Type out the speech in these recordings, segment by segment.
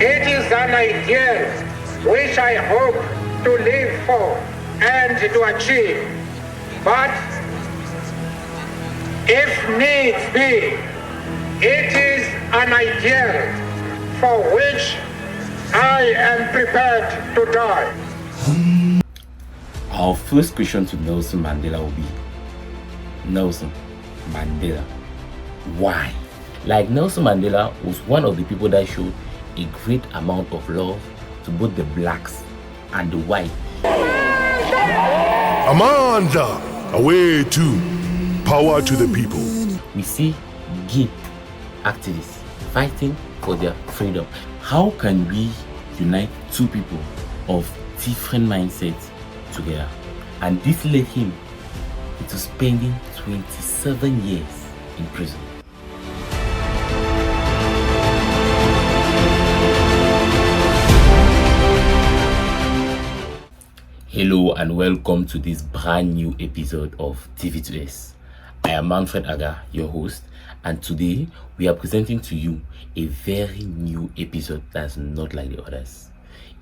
It is an ideal which I hope to live for and to achieve. But if needs be, it is an ideal for which I am prepared to die. Our first question to Nelson Mandela will be, Nelson Mandela, why? Like, Nelson Mandela was one of the people that showed a great amount of love to both the blacks and the white. Amanda, away to power to the people. We see gay activists fighting for their freedom. How can we unite two people of different mindsets together? And this led him into spending 27 years in prison. Hello and welcome to this brand new episode of TV2S. I am Manfred Aga, your host, and today we are presenting to you a very new episode that's not like the others.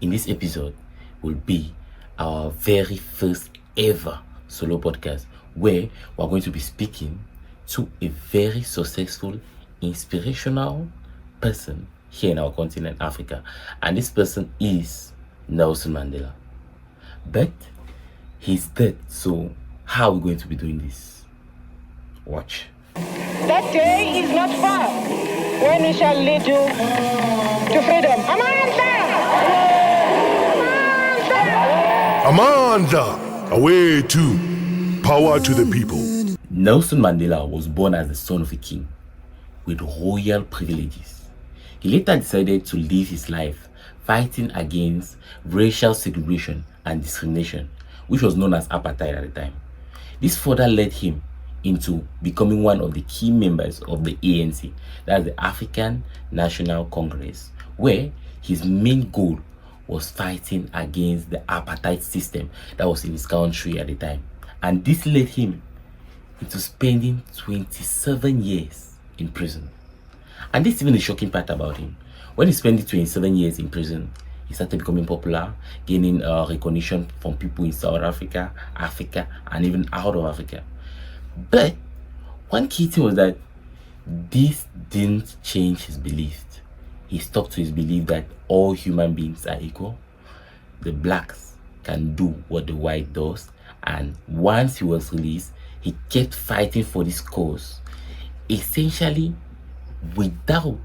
In this episode will be our very first ever solo podcast where we're going to be speaking to a very successful, inspirational person here in our continent, Africa. And this person is Nelson Mandela. But he's dead, so how are we going to be doing this? Watch. That day is not far when we shall lead you to freedom. Amanda, away to power to the people. Nelson Mandela was born as the son of a king with royal privileges. He later decided to live his life fighting against racial segregation and discrimination, which was known as apartheid at the time. This further led him into becoming one of the key members of the ANC, that's the African National Congress, where his main goal was fighting against the apartheid system that was in his country at the time. And this led him into spending 27 years in prison. And this is even the shocking part about him. When he spent 27 years in prison, he started becoming popular, gaining recognition from people in South Africa, Africa, and even out of Africa. But one key thing was that this didn't change his belief. He stuck to his belief that all human beings are equal. The blacks can do what the white does. And once he was released, he kept fighting for this cause, essentially without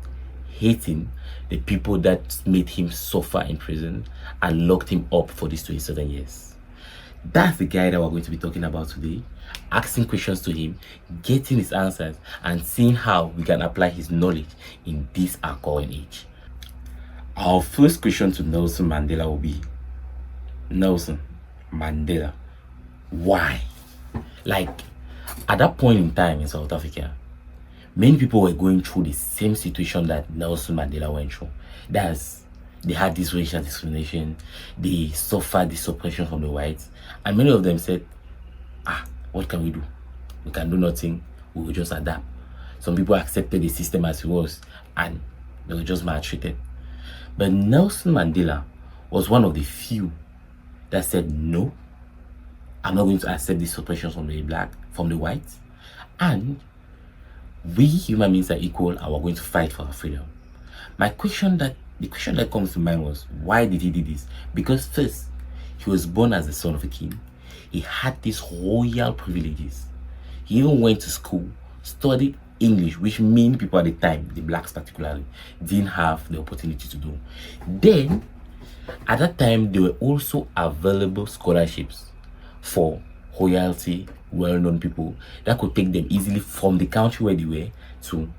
hating the people that made him suffer in prison and locked him up for these 27 years. That's the guy that we're going to be talking about today, asking questions to him, getting his answers, and seeing how we can apply his knowledge in this our current age. Our first question to Nelson Mandela will be, Nelson Mandela, why? Like, at that point in time in South Africa, many people were going through the same situation that Nelson Mandela went through. That's, they had this racial discrimination, they suffered this oppression from the whites, and many of them said, what can we do? We can do nothing, we will just adapt. Some people accepted the system as it was, and they were just maltreated. But Nelson Mandela was one of the few that said, no, I'm not going to accept this oppression from the whites, and we human beings are equal and we're going to fight for our freedom. The question that comes to mind was, why did he do this? Because first, he was born as the son of a king. He had these royal privileges. He even went to school, studied English, which many people at the time, the blacks particularly, didn't have the opportunity to do. Then, at that time, there were also available scholarships for royalty, well-known people that could take them easily from the country where they were to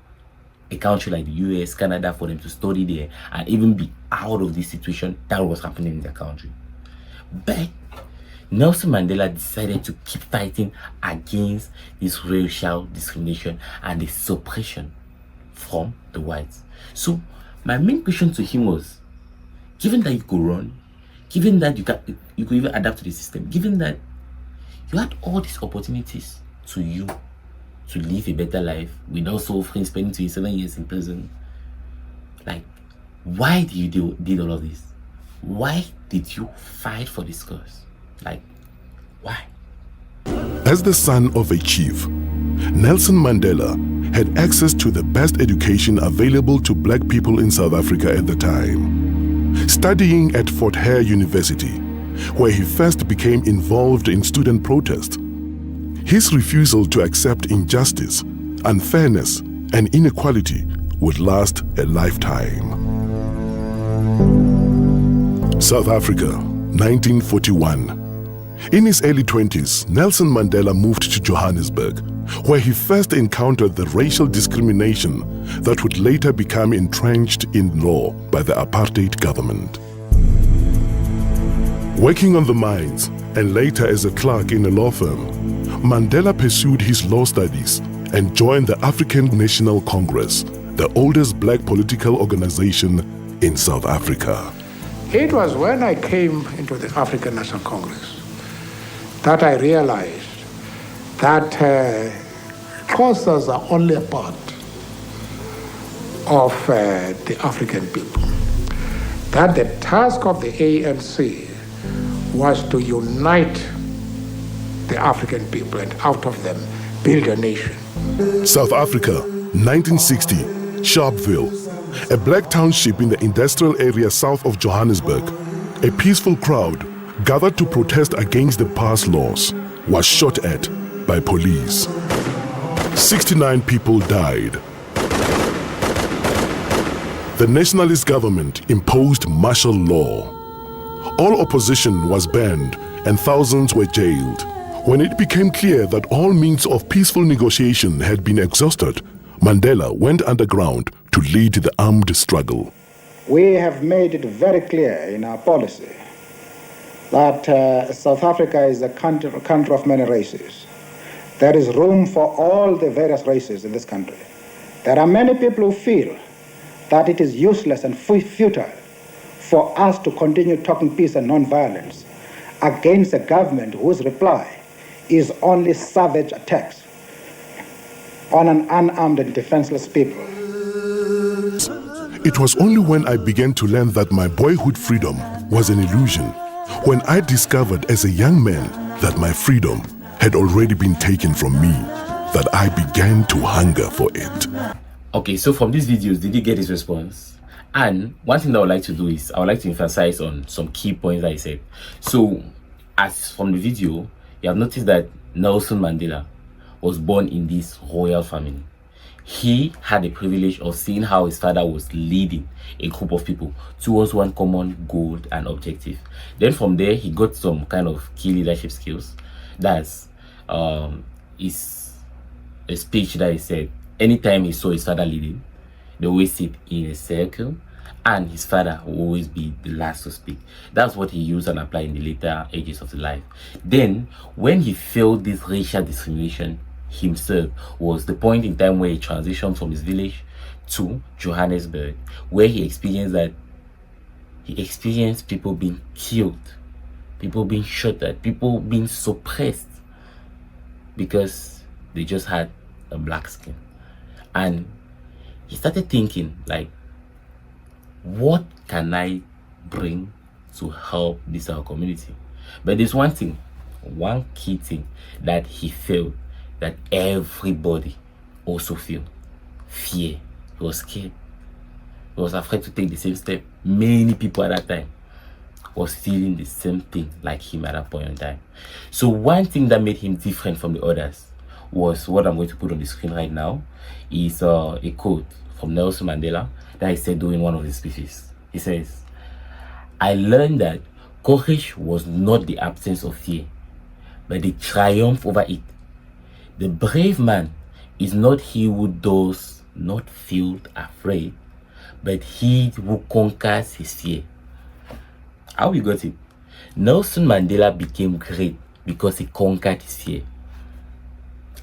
a country like the US, Canada, for them to study there and even be out of this situation that was happening in their country. But Nelson Mandela decided to keep fighting against this racial discrimination and the suppression from the whites. So my main question to him was, given that you could run, given that you could even adapt to the system, given that you had all these opportunities to live a better life without suffering, spending 27 years in prison, like, Why did you did all of this? Why did you fight for this cause? Like, why? As the son of a chief, Nelson Mandela had access to the best education available to black people in South Africa at the time. Studying at Fort Hare University, where he first became involved in student protest, his refusal to accept injustice, unfairness, and inequality would last a lifetime. South Africa, 1941. In his early 20s, Nelson Mandela moved to Johannesburg, where he first encountered the racial discrimination that would later become entrenched in law by the apartheid government. Working on the mines and later as a clerk in a law firm, Mandela pursued his law studies and joined the African National Congress, the oldest black political organization in South Africa. It was when I came into the African National Congress that I realized that causes are only a part of the African people. That the task of the ANC was to unite the African people and out of them build a nation. South Africa, 1960, Sharpeville, a black township in the industrial area south of Johannesburg. A peaceful crowd gathered to protest against the passed laws was shot at by police. 69 people died. The nationalist government imposed martial law. All opposition was banned and thousands were jailed. When it became clear that all means of peaceful negotiation had been exhausted, Mandela went underground to lead the armed struggle. We have made it very clear in our policy that South Africa is a country of many races. There is room for all the various races in this country. There are many people who feel that it is useless and futile for us to continue talking peace and non-violence against a government whose reply is only savage attacks on an unarmed and defenseless people. It was only when I began to learn that my boyhood freedom was an illusion, when I discovered as a young man that my freedom had already been taken from me, that I began to hunger for it. Okay, so from these videos, did you get his response? And one thing that I would like to do is I would like to emphasize on some key points that he said. So, as from the video, you have noticed that Nelson Mandela was born in this royal family. He had the privilege of seeing how his father was leading a group of people towards one common goal and objective. Then from there, he got some kind of key leadership skills. That's is a speech that he said anytime he saw his father leading, they always sit in a circle and his father will always be the last to speak. That's what he used and applied in the later ages of his life. Then when he felt this racial discrimination himself was the point in time where he transitioned from his village to Johannesburg, where he experienced people being killed, people being shot at, people being suppressed because they just had a black skin. And he started thinking, like, what can I bring to help this our community? But there's one key thing that he felt that everybody also feel: fear. He was scared. He was afraid to take the same step. Many people at that time was feeling the same thing like him at that point in time. So one thing that made him different from the others was what I'm going to put on the screen right now. Is a quote from Nelson Mandela that he said during one of his speeches. He says, "I learned that courage was not the absence of fear, but the triumph over it. The brave man is not he who does not feel afraid, but he who conquers his fear." How we got it? Nelson Mandela became great because he conquered his fear.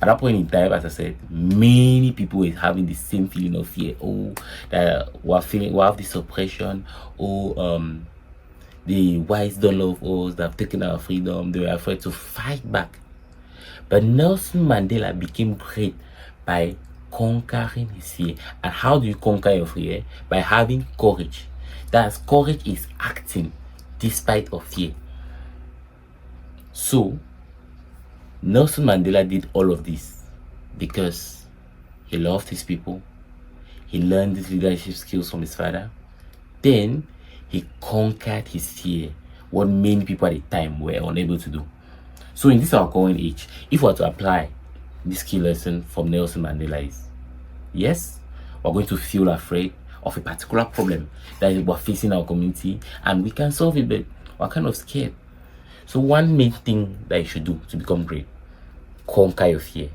At that point in time, as I said, many people were having the same feeling of fear. Oh, that we have this oppression. Oh, the whites don't love us. They have taken our freedom. They were afraid to fight back. But Nelson Mandela became great by conquering his fear. And how do you conquer your fear? By having courage. That's courage is acting despite of fear. So Nelson Mandela did all of this because he loved his people. He learned these leadership skills from his father. Then he conquered his fear, what many people at the time were unable to do. So in this our current age, if we were to apply this key lesson from Nelson Mandela is, yes, we're going to feel afraid of a particular problem that we're facing in our community and we can solve it, but we're kind of scared. So one main thing that you should do to become great, conquer your fear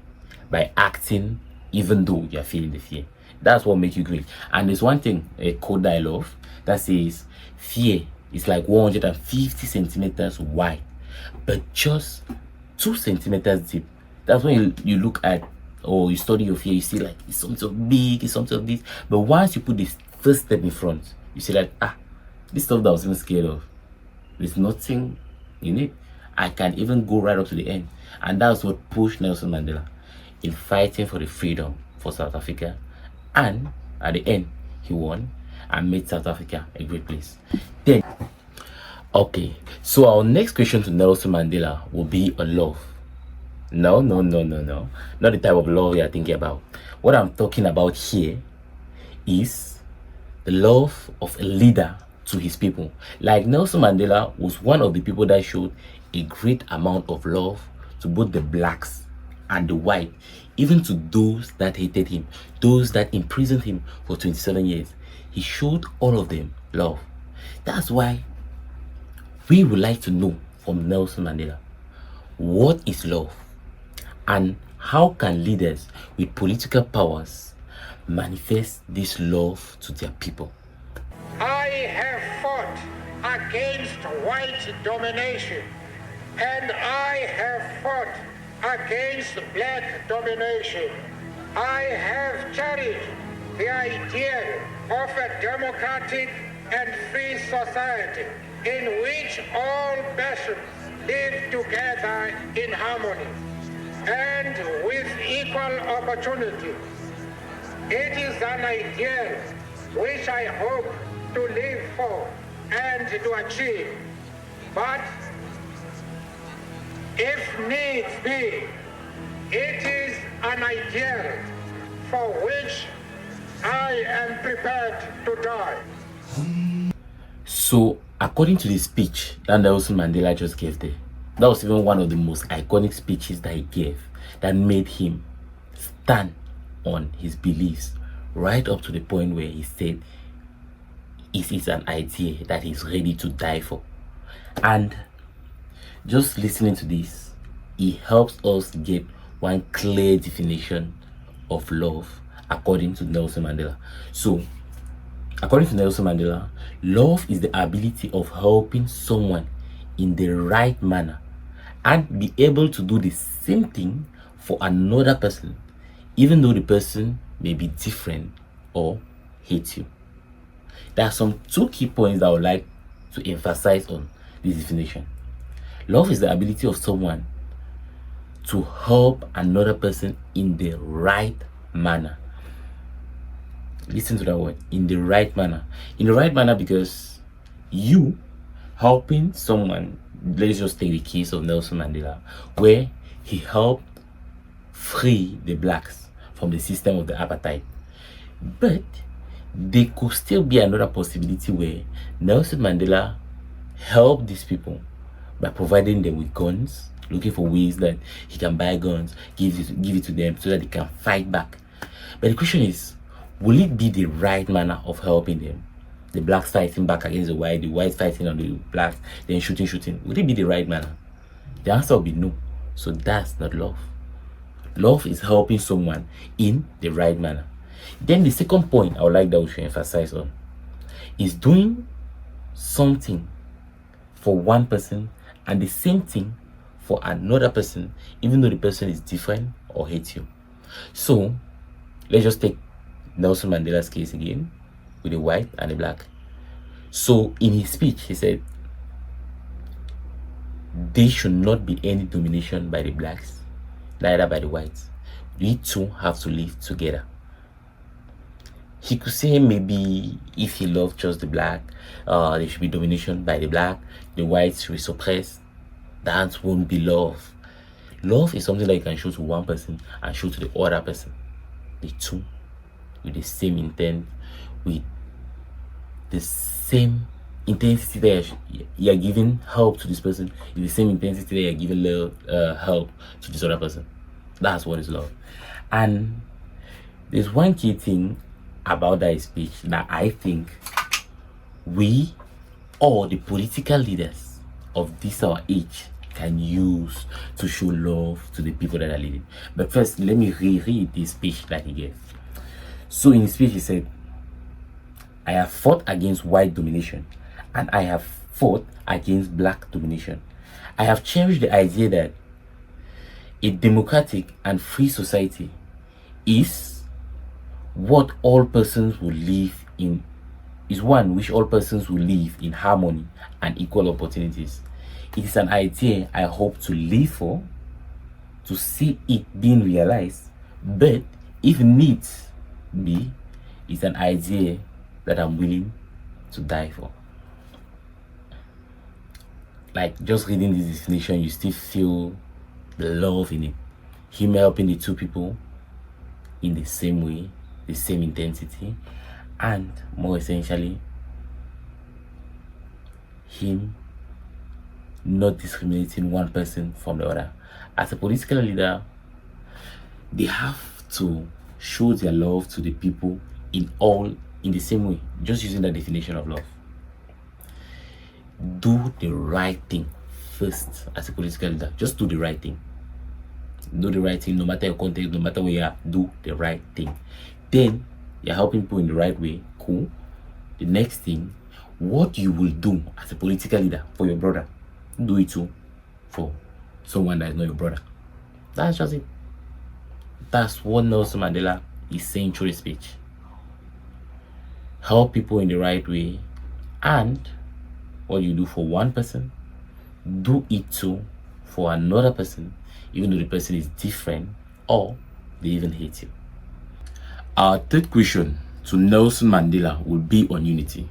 by acting even though you're feeling the fear. That's what makes you great. And there's one thing, a quote that I love, that says fear is like 150 centimeters wide but just 2 centimeters deep. That's when you look at or you study your fear, you see like it's something big, it's something of this. But once you put this first step in front, you see like, this stuff that I was even scared of, there's nothing in it. I can even go right up to the end. And that's what pushed Nelson Mandela in fighting for the freedom for South Africa. And at the end, he won and made South Africa a great place. Then, okay, so our next question to Nelson Mandela will be on love. No, not the type of love you're thinking about. What I'm talking about here is the love of a leader to his people. Like Nelson Mandela was one of the people that showed a great amount of love to both the blacks and the white, even to those that hated him, those that imprisoned him for 27 years. He showed all of them love. That's why we would like to know from Nelson Mandela, what is love? And how can leaders with political powers manifest this love to their people? I have fought against white domination, and I have fought against black domination. I have cherished the idea of a democratic and free society in which all persons live together in harmony and with equal opportunity. It is an ideal which I hope to live for and to achieve. But if needs be, it is an ideal for which I am prepared to die. So, according to the speech that Nelson Mandela just gave there, that was even one of the most iconic speeches that he gave that made him stand on his beliefs right up to the point where he said it is an idea that he's ready to die for. And just listening to this, it helps us get one clear definition of love according to Nelson Mandela. So, according to Nelson Mandela, love is the ability of helping someone in the right manner and be able to do the same thing for another person, even though the person may be different or hate you. There are some 2 key points that I would like to emphasize on this definition. Love is the ability of someone to help another person in the right manner. Listen to that word, in the right manner. In the right manner because you helping someone, let's just take the case of Nelson Mandela, where he helped free the blacks from the system of the apartheid. But there could still be another possibility where Nelson Mandela helped these people by providing them with guns, looking for ways that he can buy guns, give it to them so that they can fight back. But the question is, will it be the right manner of helping them? The blacks fighting back against the whites fighting on the blacks, then shooting. Would it be the right manner? The answer will be no. So that's not love. Love is helping someone in the right manner. Then the second point I would like that we should emphasize on is doing something for one person and the same thing for another person, even though the person is different or hates you. So let's just take Nelson Mandela's case again with the white and the black. So in his speech, he said there should not be any domination by the blacks, neither by the whites. We two have to live together. He could say maybe if he loved just the black, there should be domination by the black, the whites should be suppressed. That won't be love. Love is something that you can show to one person and show to the other person. The two with the same intent, with the same intensity that you're giving help to this person, is the same intensity that you're giving help to this other person. That's what is love. And there's one key thing about that speech that I think we, or the political leaders of this our age, can use to show love to the people that are leading. But first, let me reread this speech that he gave. So in his speech, he said, I have fought against white domination, and I have fought against black domination. I have cherished the idea that a democratic and free society is what all persons will live in, is one which all persons will live in harmony and equal opportunities. It is an idea I hope to live for, to see it being realized, but if needs be, it's an idea that I'm willing to die for. Like, just reading this definition, you still feel the love in it. Him helping the two people in the same way, the same intensity, and more essentially, him not discriminating one person from the other. As a political leader, they have to show their love to the people in the same way, just using the definition of love. Do the right thing first. As a political leader, just do the right thing. Do the right thing, no matter your context, no matter where you are. Do the right thing. Then you're helping people in the right way. Cool. The next thing, what you will do as a political leader for your brother, do it too for someone that is not your brother. That's just it. That's what Nelson Mandela is saying through his speech. Help people in the right way, and what you do for one person, do it too for another person, even though the person is different or they even hate you. Our third question to Nelson Mandela will be on unity.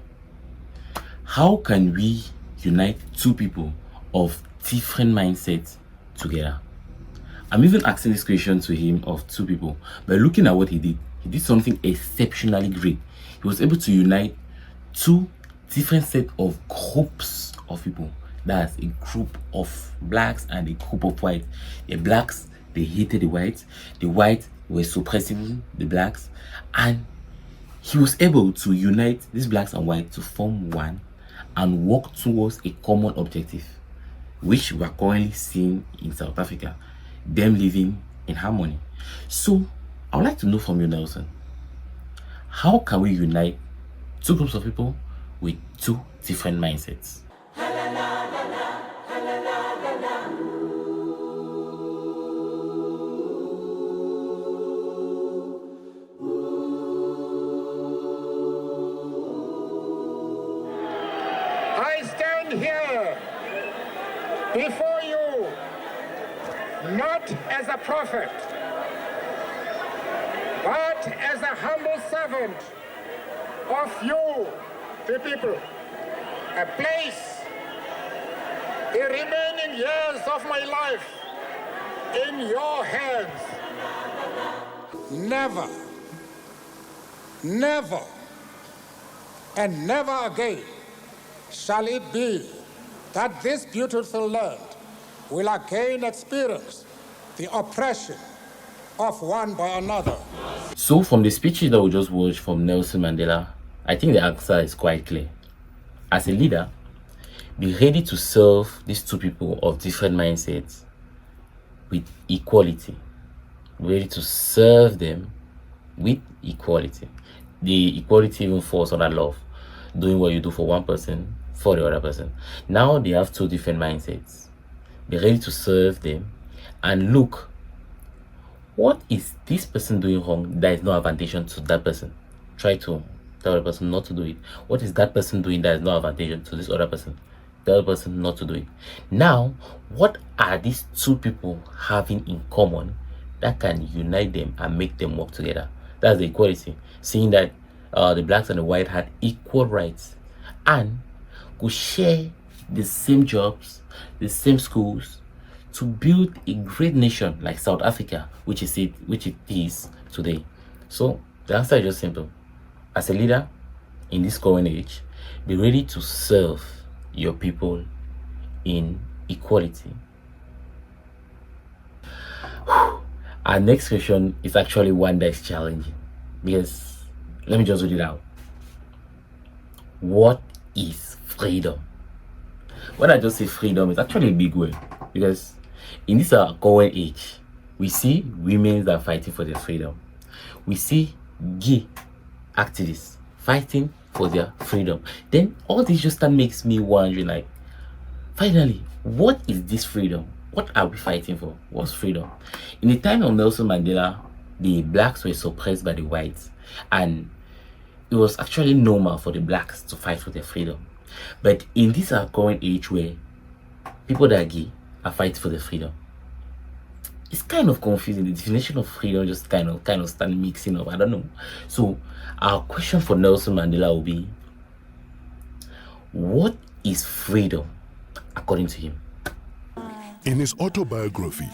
How can we unite two people of different mindsets together? I'm even asking this question to him of two people, but looking at what he did something exceptionally great. He was able to unite two different set of groups of people. That's a group of blacks and a group of whites. The blacks, they hated the whites. The whites were suppressing the blacks. And he was able to unite these blacks and whites to form one and work towards a common objective, which we are currently seeing in South Africa, them living in harmony. So I would like to know from you, Nelson, how can we unite two groups of people with two different mindsets? I stand here before you not as a prophet, but as a humble servant of you, the people. I place the remaining years of my life in your hands. Never, never, and never again shall it be that this beautiful land will again experience the oppression of one by another. So from the speeches that we just watched from Nelson Mandela, I think the answer is quite clear. As a leader, be ready to serve these two people of different mindsets with equality. Be ready to serve them with equality. The equality even falls under love. Doing what you do for one person, for the other person. Now they have two different mindsets. Be ready to serve them and look, what is this person doing wrong that is not advantageous to that person? Try to tell the person not to do it. What is that person doing that is not advantageous to this other person? Tell the person not to do it. Now, what are these two people having in common that can unite them and make them work together? That's the equality. Seeing that the blacks and the white had equal rights and could share the same jobs, the same schools, to build a great nation like South Africa, which it is today. So the answer is just simple. As a leader in this current age, be ready to serve your people in equality. Our next question is actually one that is challenging, because let me just read it out. What is freedom? When I just say freedom, it's actually a big word, because in this current age, we see women that are fighting for their freedom. We see gay activists fighting for their freedom. Then all this just makes me wondering, like, finally, what is this freedom? What are we fighting for? What's freedom? In the time of Nelson Mandela, the blacks were suppressed by the whites, and it was actually normal for the blacks to fight for their freedom. But in this current age where people that are gay are fighting for their freedom, it's kind of confusing. The definition of freedom just kind of start mixing up. I don't know. So our question for Nelson Mandela will be, what is freedom according to him? In his autobiography,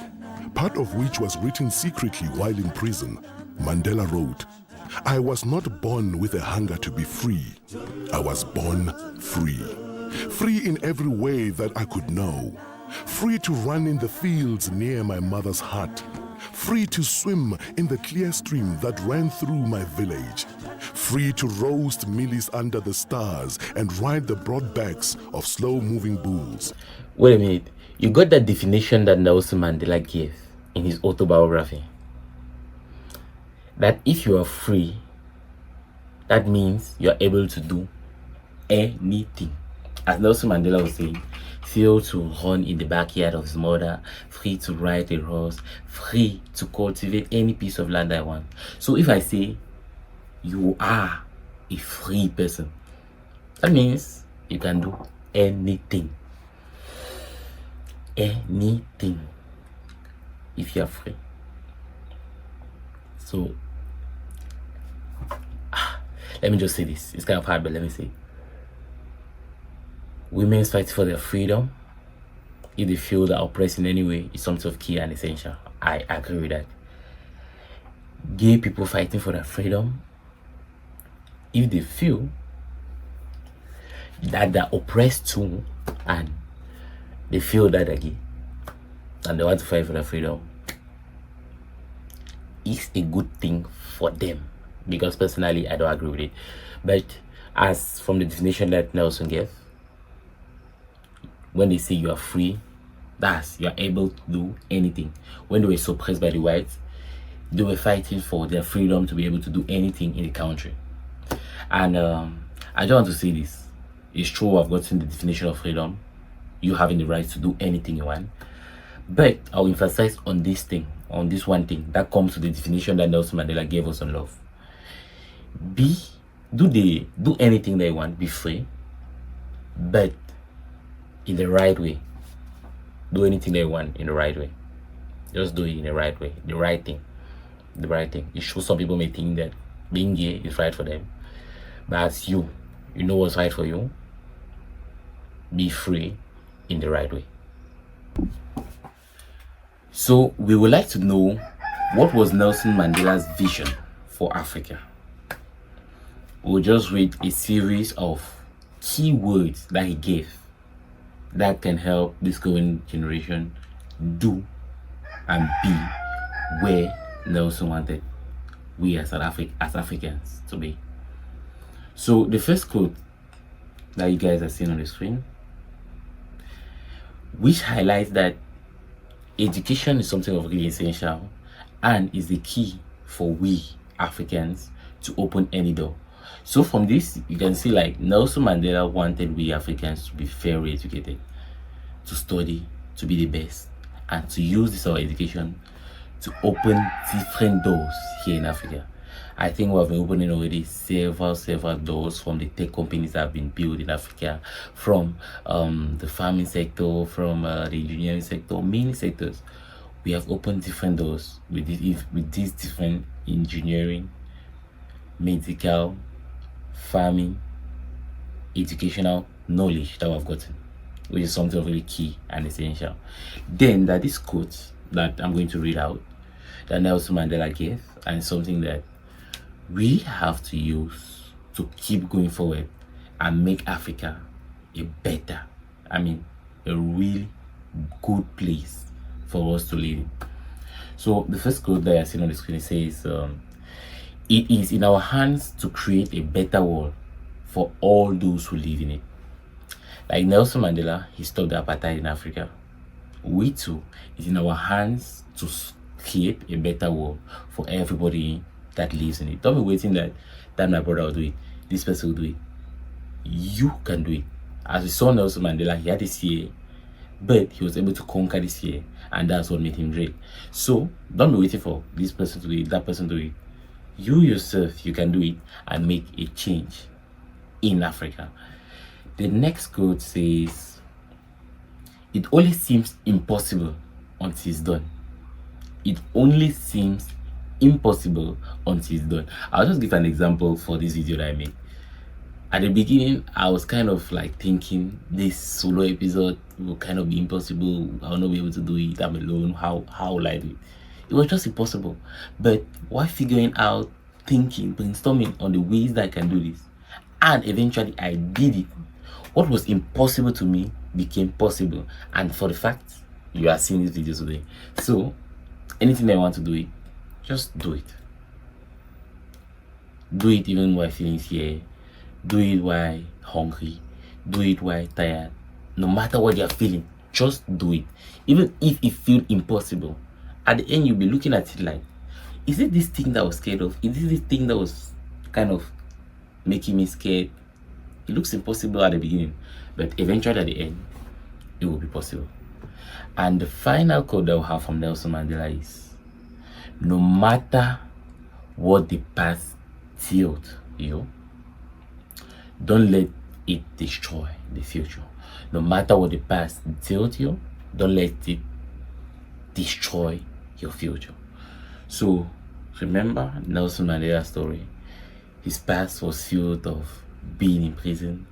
part of which was written secretly while in prison, Mandela wrote, "I was not born with a hunger to be free. I was born free. Free in every way that I could know. Free to run in the fields near my mother's hut. Free to swim in the clear stream that ran through my village. Free to roast mealies under the stars and ride the broad backs of slow-moving bulls." Wait a minute. You got that definition that Nelson Mandela gave in his autobiography? That if you are free, that means you are able to do anything. As Nelson Mandela was saying, free to run in the backyard of his mother, free to ride a horse, free to cultivate any piece of land I want. So if I say you are a free person, that means you can do anything. Anything if you are free. So let me just say this. It's kind of hard, but let me say, women's fight for their freedom, if they feel that oppressed in any way, is something of key and essential. I agree with that. Gay people fighting for their freedom, if they feel that they're oppressed too, and they feel that they're gay and they want to fight for their freedom, it's a good thing for them, because personally I don't agree with it. But as from the definition that Nelson gave, when they say you are free, that's you are able to do anything. When they were suppressed by the whites, they were fighting for their freedom to be able to do anything in the country. And I just want to say this. It's true, I've gotten the definition of freedom, you having the right to do anything you want, but I'll emphasize on this thing, on this one thing that comes to the definition that Nelson Mandela gave us on love. Do anything they want, be free, but in the right way. Do anything they want in the right way. Just do it in the right way, the right thing. It's true, some people may think that being gay is right for them, but as you know what's right for you. Be free in the right way. So we would like to know, what was Nelson Mandela's vision for Africa? We'll just read a series of key words that he gave that can help this growing generation do and be where Nelson wanted we as Africans to be. So the first quote that you guys are seeing on the screen, which highlights that education is something of really essential and is the key for we Africans to open any door. So from this, you can see like Nelson Mandela wanted we Africans to be very educated, to study, to be the best, and to use this our education to open different doors here in Africa. I think we have been opening already several doors from the tech companies that have been built in Africa, from the farming sector, from the engineering sector, many sectors. We have opened different doors with these different engineering, medical, farming, educational knowledge that we've gotten, which is something really key and essential. Then that this quote that I'm going to read out that Nelson Mandela gave, and something that we have to use to keep going forward and make Africa a better, a really good place for us to live in. So the first quote that I see on the screen says, it is in our hands to create a better world for all those who live in it. Like Nelson Mandela, he stopped the apartheid in Africa. We too, it's in our hands to create a better world for everybody that lives in it. Don't be waiting that my brother will do it, this person will do it. You can do it. As we saw Nelson Mandela, he had this year, but he was able to conquer this year, and that's what made him great. So don't be waiting for this person to do it, that person to do it. You yourself, you can do it and make a change in Africa. The next quote says, it only seems impossible until it's done. It only seems impossible until it's done. I'll just give an example for this video that I made. At the beginning, I was kind of like thinking this solo episode will kind of be impossible. I'll not be able to do it. I'm alone. How will I do it? It was just impossible. But while figuring out, thinking, brainstorming on the ways that I can do this, and eventually I did it, what was impossible to me became possible. And for the fact you are seeing this video today, so anything that I want to do it, just do it. Do it even while feeling scared. Do it while hungry. Do it while tired. No matter what you're feeling, just do it. Even if it feels impossible, at the end you'll be looking at it like, is it this thing that I was scared of? Is it this thing that was kind of making me scared? It looks impossible at the beginning, but eventually at the end, it will be possible. And the final quote that we have from Nelson Mandela is, no matter what the past tilled you, don't let it destroy the future. No matter what the past tilled you, don't let it destroy your future. So remember Nelson Mandela's story. His past was filled of being in prison,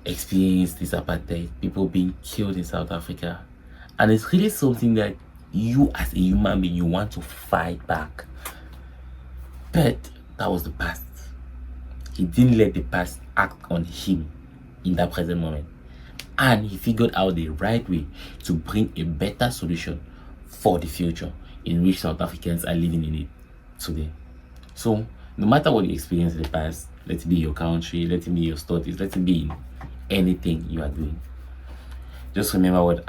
experienced this apartheid, people being killed in South Africa, and it's really something that you as a human being, you want to fight back. But that was the past. He didn't let the past act on him in that present moment, and he figured out the right way to bring a better solution for the future in which South Africans are living in it today. So no matter what you experience in the past, let it be your country, let it be your studies, let it be in anything you are doing, just remember what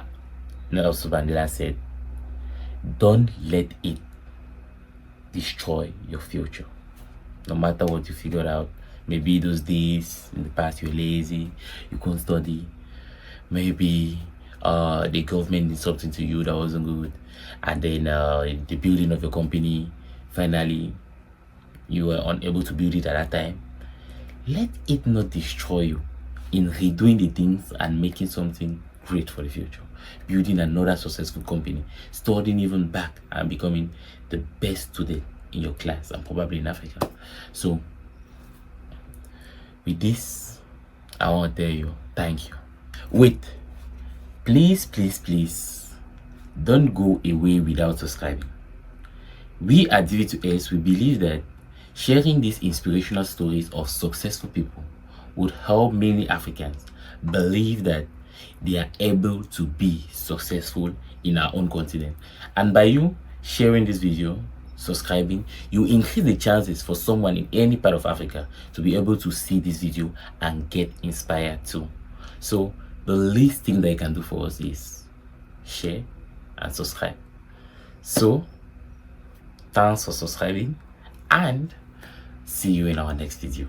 Nelson Mandela said: don't let it destroy your future. No matter what you figured out, maybe those days in the past you're lazy, you couldn't study, maybe the government did something to you that wasn't good, and then the building of your company, finally you were unable to build it at that time. Let it not destroy you in redoing the things and making something great for the future, building another successful company, studying even back and becoming the best student in your class and probably in Africa. So with this, I want to tell you thank you. Wait, please don't go away without subscribing. We at DV2S, we believe that sharing these inspirational stories of successful people would help many Africans believe that they are able to be successful in our own continent. And by you sharing this video, subscribing, you increase the chances for someone in any part of Africa to be able to see this video and get inspired too. So the least thing that you can do for us is share and subscribe. So thanks for subscribing, and see you in our next video.